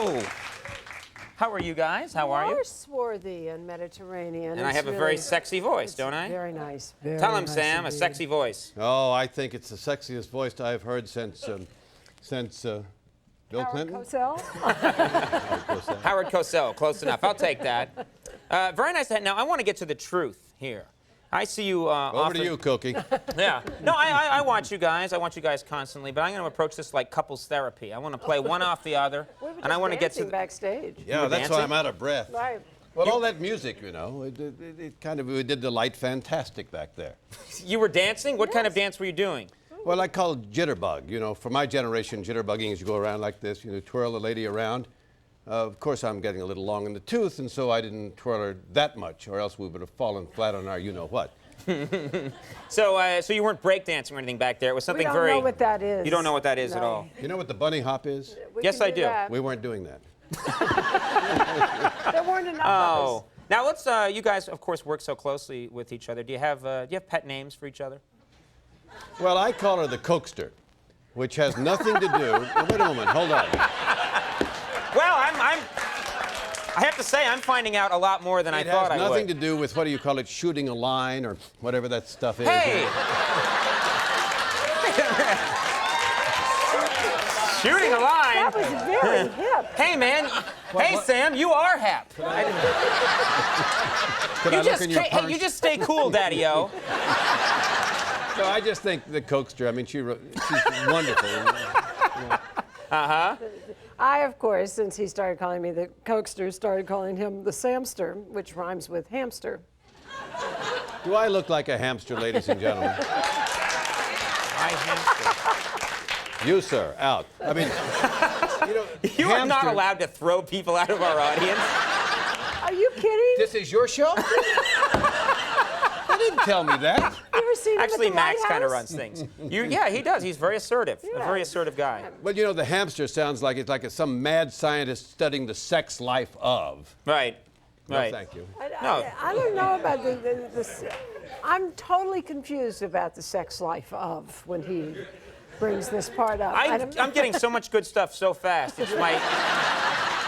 Hello. How are you guys? How are you? You're swarthy and Mediterranean. And I have a very sexy voice, don't I? Very nice. Very Tell him, nice Sam, indeed. a sexy voice. Oh, I think it's the sexiest voice I've heard since Bill Clinton. Cosell? Howard Cosell, close enough. I'll take that. Very nice to have. Now, I want to get to the truth here. I see you Over to you, Cokie. Yeah. No, I watch you guys. I watch you guys constantly, but I'm going to approach this like couples therapy. I want to play one off the other, and I want to get to backstage. Yeah, that's dancing? why I'm out of breath. Right. Well, all that music, you know, it kind of, we did the light fantastic back there. You were dancing? What kind of dance were you doing? Well, I call it jitterbug. You know, for my generation, jitterbugging is you go around like this, you know, twirl the lady around. Of course, I'm getting a little long in the tooth, and so I didn't twirl her that much, or else we would have fallen flat on our you-know-what. So you weren't breakdancing or anything back there. It was something We don't very... know what that is. You don't know what that is at No. all. You know what the bunny hop is? Yes, I do. That. We weren't doing that. There weren't enough of us. Now let's. You guys, of course, work so closely with each other. Do you have pet names for each other? Well, I call her the Cokester, which has nothing to do... Wait a moment, hold on. Well, I have to say, I'm finding out a lot more than I thought I would. It has nothing to do with, what do you call it, shooting a line or whatever that stuff is. Hey! Shooting a line? That was very hip. Hey, man. Hey, Sam, you are hip. Could I look in your purse? You just stay cool, Daddy-O. So I just think the Cokester, I mean, she's wonderful. Uh-huh. I, of course, since he started calling me the Cokester, started calling him the Samster, which rhymes with hamster. Do I look like a hamster, ladies and gentlemen? My hamster. You, sir, out. I mean, you know, You are not allowed to throw people out of our audience. Are you kidding? This is your show? You didn't tell me that. You ever seen him Actually, at the Max White kind of House? runs things. Yeah, he does. He's very assertive. A very assertive guy. Well, you know, the hamster sounds like it's like some mad scientist studying the sex life of. Right. No, Right. thank you. I don't know about I'm totally confused about the sex life of when he brings this part up. I'm getting so much good stuff so fast. It's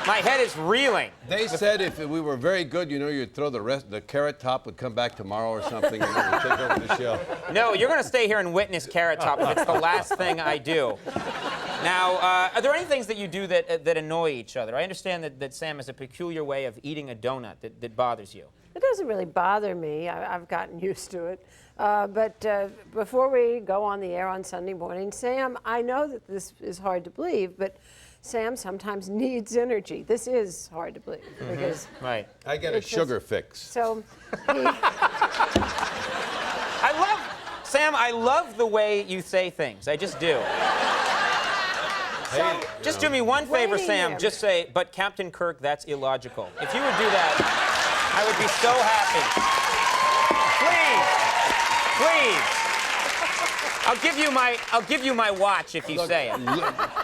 my head is reeling. They said if we were very good, you know, you'd throw the carrot top would come back tomorrow or something and then we'd take over the show. No, you're going to stay here and witness Carrot Top if it's the last thing I do. Now, are there any things that you do that annoy each other? I understand that Sam has a peculiar way of eating a donut that bothers you. It doesn't really bother me. I've gotten used to it. But before we go on the air on Sunday morning, Sam, I know that this is hard to believe, but Sam sometimes needs energy. This is hard to believe because Right. I get a sugar fix. So Sam, I love the way you say things. I just do. Hey, Just do me one favor, Waiting Sam. there. Just say, but Captain Kirk, that's illogical. If you would do that, I would be so happy. Please. I'll give you my watch if you say it.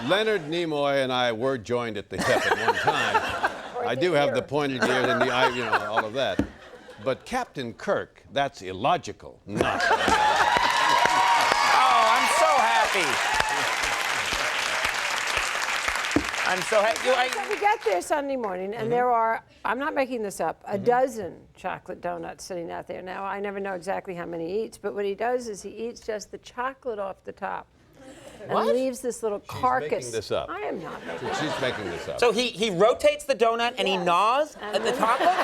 Leonard Nimoy and I were joined at the hip at one time. I do have the pointed ear and the eye, you know, all of that. But Captain Kirk, that's illogical. Not. Oh, I'm so happy. I'm so happy. So we get there Sunday morning, and there are, I'm not making this up, a dozen chocolate donuts sitting out there. Now, I never know exactly how many he eats, but what he does is he eats just the chocolate off the top. And leaves this little carcass. Making this up. I am not making She's making this up. So he rotates the donut and he gnaws at the top of it?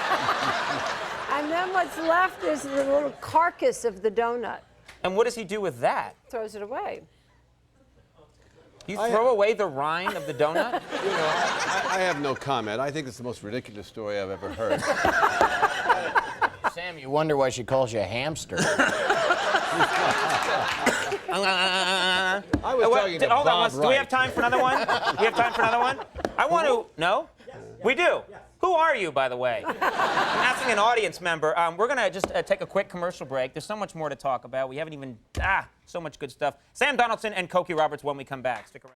And then what's left is the little carcass of the donut. And what does he do with that? Throws it away. You throw away the rind of the donut? You know, I have no comment. I think it's the most ridiculous story I've ever heard. Sam, you wonder why she calls you a hamster. I was talking to Hold on, Bob do we Wright. have time for another one? Do we have time for another one? I want to. No? We do. Who are you, by the way? I'm asking an audience member. We're going to just take a quick commercial break. There's so much more to talk about. We haven't even, so much good stuff. Sam Donaldson and Cokie Roberts when we come back. Stick around.